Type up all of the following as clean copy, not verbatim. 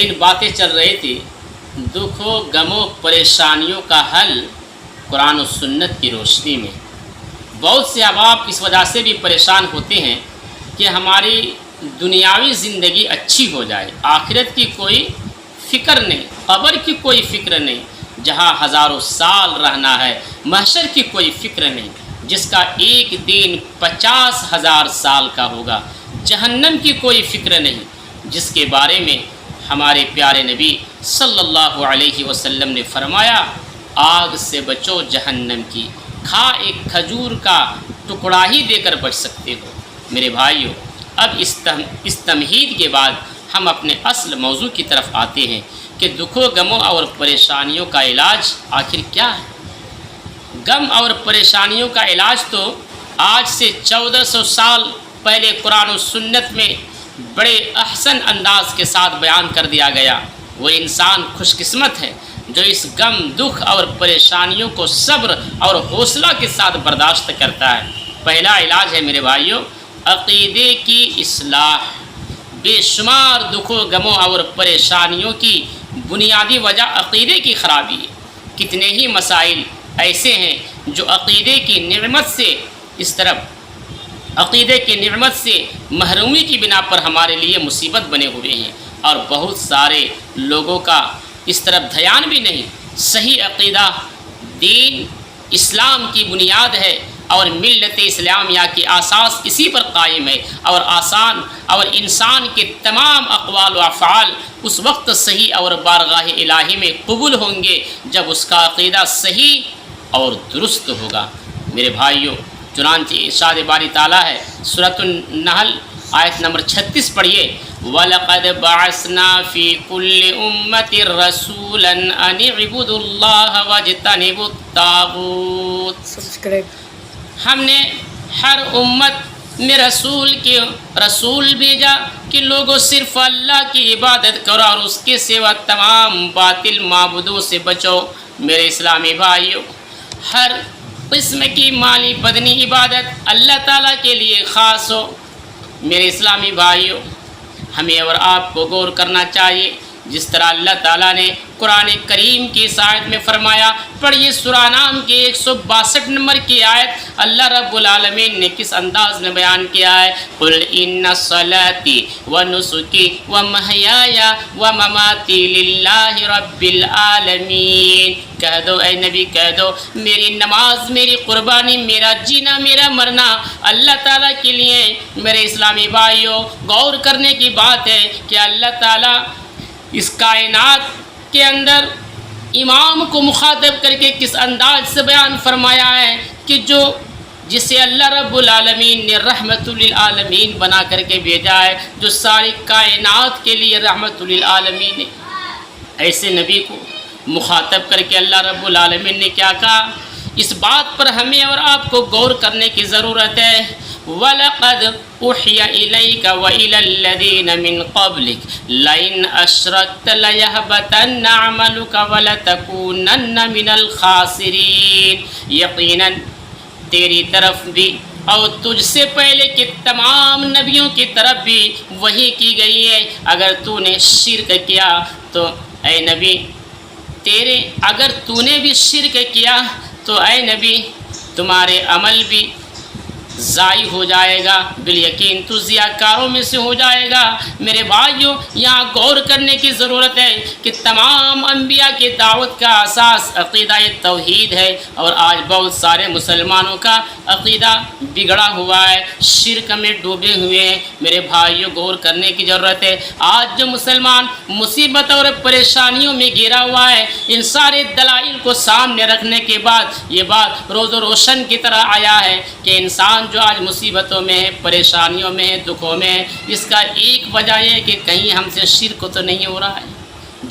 ذہن باتیں چل رہی تھی، دکھوں غموں پریشانیوں کا حل قرآن و سنت کی روشنی میں۔ بہت سے احباب اس وجہ سے بھی پریشان ہوتے ہیں کہ ہماری دنیاوی زندگی اچھی ہو جائے، آخرت کی کوئی فکر نہیں، قبر کی کوئی فکر نہیں، جہاں ہزاروں سال رہنا ہے، محشر کی کوئی فکر نہیں، جس کا ایک دن 50,000 سال کا ہوگا، جہنم کی کوئی فکر نہیں، جس کے بارے میں ہمارے پیارے نبی صلی اللہ علیہ وسلم نے فرمایا، آگ سے بچو جہنم کی، کھا ایک کھجور کا ٹکڑا ہی دے کر بچ سکتے ہو۔ میرے بھائیو، اب اس تمہید کے بعد ہم اپنے اصل موضوع کی طرف آتے ہیں کہ دکھوں غموں اور پریشانیوں کا علاج آخر کیا ہے۔ غم اور پریشانیوں کا علاج تو آج سے 1400 سال پہلے قرآن و سنت میں بڑے احسن انداز کے ساتھ بیان کر دیا گیا۔ وہ انسان خوش قسمت ہے جو اس غم، دکھ اور پریشانیوں کو صبر اور حوصلہ کے ساتھ برداشت کرتا ہے۔ پہلا علاج ہے میرے بھائیوں، عقیدے کی اصلاح۔ بے شمار دکھوں، غموں اور پریشانیوں کی بنیادی وجہ عقیدے کی خرابی ہے۔ کتنے ہی مسائل ایسے ہیں جو عقیدے کی نعمت سے محرومی کی بنا پر ہمارے لیے مصیبت بنے ہوئے ہیں، اور بہت سارے لوگوں کا اس طرف دھیان بھی نہیں۔ صحیح عقیدہ دین اسلام کی بنیاد ہے اور ملت اسلامیہ کی اساس اسی پر قائم ہے، اور انسان کے تمام اقوال و افعال اس وقت صحیح اور بارگاہ الہی میں قبول ہوں گے جب اس کا عقیدہ صحیح اور درست ہوگا۔ میرے بھائیوں، چنانچہ ارشاد باری تعالیٰ ہے، سورۃ النحل آیت نمبر 36 پڑھیے، وَلَقَدْ بَعَثْنَا فِي كُلِّ أُمَّةٍ رَسُولًا أَنِ اعْبُدُوا اللَّهَ وَاجْتَنِبُوا الطَّاغُوتَ۔ ہم نے ہر امت میں رسول بھیجا کہ لوگوں صرف اللہ کی عبادت کرو اور اس کے سوا تمام باطل معبودوں سے بچو۔ میرے اسلامی بھائیوں، ہر قسم کی مالی بدنی عبادت اللہ تعالیٰ کے لیے خاص ہو۔ میرے اسلامی بھائیوں، ہمیں اور آپ کو غور کرنا چاہیے، جس طرح اللہ تعالیٰ نے قرآن کریم کی اس آیت میں فرمایا، پڑھیے سورہ نام کے 162 نمبر کی آیت، اللہ رب العالمین نے کس انداز میں بیان کیا ہے، قُلْ إِنَّ صَلَاتِي وَنُسُكِي وَمَحْيَايَ وَمَمَاتِي لِلَّهِ رَبِّ الْعَالَمِينَ۔ کہہ دو اے نبی، کہہ دو میری نماز، میری قربانی، میرا جینا، میرا مرنا اللہ تعالیٰ کے لیے۔ میرے اسلامی بھائیوں، غور کرنے کی بات ہے کہ اللہ تعالیٰ اس کائنات کے اندر امام کو مخاطب کر کے کس انداز سے بیان فرمایا ہے کہ جسے اللہ رب العالمین نے رحمت للعالمین بنا کر کے بھیجا ہے، جو ساری کائنات کے لیے رحمت للعالمین ہے، ایسے نبی کو مخاطب کر کے اللہ رب العالمین نے کیا کہا؟ اس بات پر ہمیں اور آپ کو غور کرنے کی ضرورت ہے۔ وَلَقَدْ أُوحِيَ إِلَيْكَ وَإِلَى الَّذِينَ مِنْ قَبْلِكَ لَئِنْ أَشْرَكْتَ لَيَحْبَطَنَّ عَمَلُكَ وَلَتَكُونَنَّ مِنَ الْخَاسِرِينَ۔ یقیناً تیری طرف بھی اور تجھ سے پہلے کے تمام نبیوں کی طرف بھی وحی کی گئی ہے، اگر تو نے شرک کیا تو اے نبی اگر تو نے بھی شرک کیا تو اے نبی تمہارے عمل بھی ضائع ہو جائے گا، بالیقین تو ضیاءکاروں میں سے ہو جائے گا۔ میرے بھائیوں، یہاں غور کرنے کی ضرورت ہے کہ تمام انبیاء کی دعوت کا اساس عقیدہ توحید ہے، اور آج بہت سارے مسلمانوں کا عقیدہ بگڑا ہوا ہے، شرک میں ڈوبے ہوئے ہیں۔ میرے بھائیوں، غور کرنے کی ضرورت ہے۔ آج جو مسلمان مصیبت اور پریشانیوں میں گھرا ہوا ہے، ان سارے دلائل کو سامنے رکھنے کے بعد یہ بات روز و روشن کی طرح آیا ہے کہ انسان جو آج مصیبتوں میں ہے، پریشانیوں میں ہے، دکھوں میں ہے، اس کا ایک وجہ یہ ہے کہ کہیں ہم سے شرک تو نہیں ہو رہا ہے۔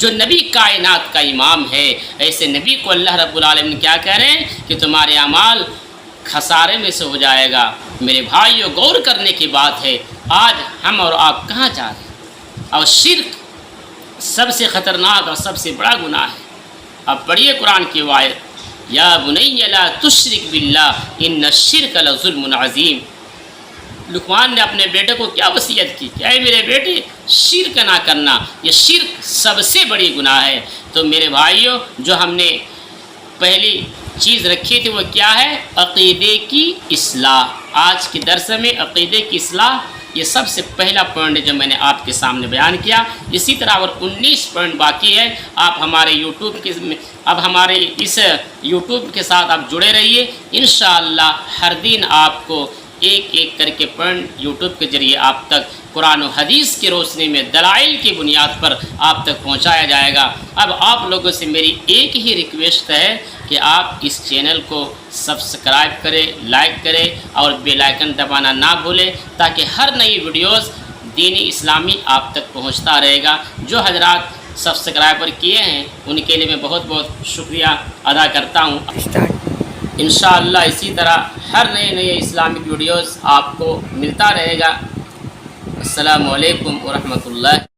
جو نبی کائنات کا امام ہے، ایسے نبی کو اللہ رب العالمین کیا کہہ رہے ہیں کہ تمہارے اعمال خسارے میں سے ہو جائے گا۔ میرے بھائیوں، غور کرنے کی بات ہے، آج ہم اور آپ کہاں جا رہے ہیں؟ اور شرک سب سے خطرناک اور سب سے بڑا گناہ ہے۔ اب پڑھیے قرآن کی آیت، یا بنی لا تشرک باللہ ان الشرک لظلم عظیم۔ لقمان نے اپنے بیٹے کو کیا وصیت کی کہ اے میرے بیٹے شرک نہ کرنا، یہ شرک سب سے بڑی گناہ ہے۔ تو میرے بھائیوں، جو ہم نے پہلی چیز رکھی تھی وہ کیا ہے؟ عقیدے کی اصلاح۔ آج کے درس میں عقیدے کی اصلاح یہ سب سے پہلا پوائنٹ ہے جو میں نے آپ کے سامنے بیان کیا۔ اسی طرح اور 19 پوائنٹ باقی ہے۔ آپ ہمارے اس یوٹیوب کے ساتھ آپ جڑے رہیے، انشاءاللہ ہر دن آپ کو ایک ایک کر کے پوائنٹ یوٹیوب کے ذریعے آپ تک قرآن و حدیث کی روشنی میں دلائل کی بنیاد پر آپ تک پہنچایا جائے گا۔ اب آپ لوگوں سے میری ایک ہی ریکویسٹ ہے کہ آپ اس چینل کو سبسکرائب کریں، لائک کریں اور بیل آئیکن دبانا نہ بھولیں، تاکہ ہر نئی ویڈیوز دینی اسلامی آپ تک پہنچتا رہے گا۔ جو حضرات سبسکرائبر کیے ہیں ان کے لیے میں بہت بہت شکریہ ادا کرتا ہوں۔ انشاءاللہ اسی طرح ہر نئے اسلامک ویڈیوز آپ کو ملتا رہے گا۔ السلام علیکم ورحمۃ اللہ۔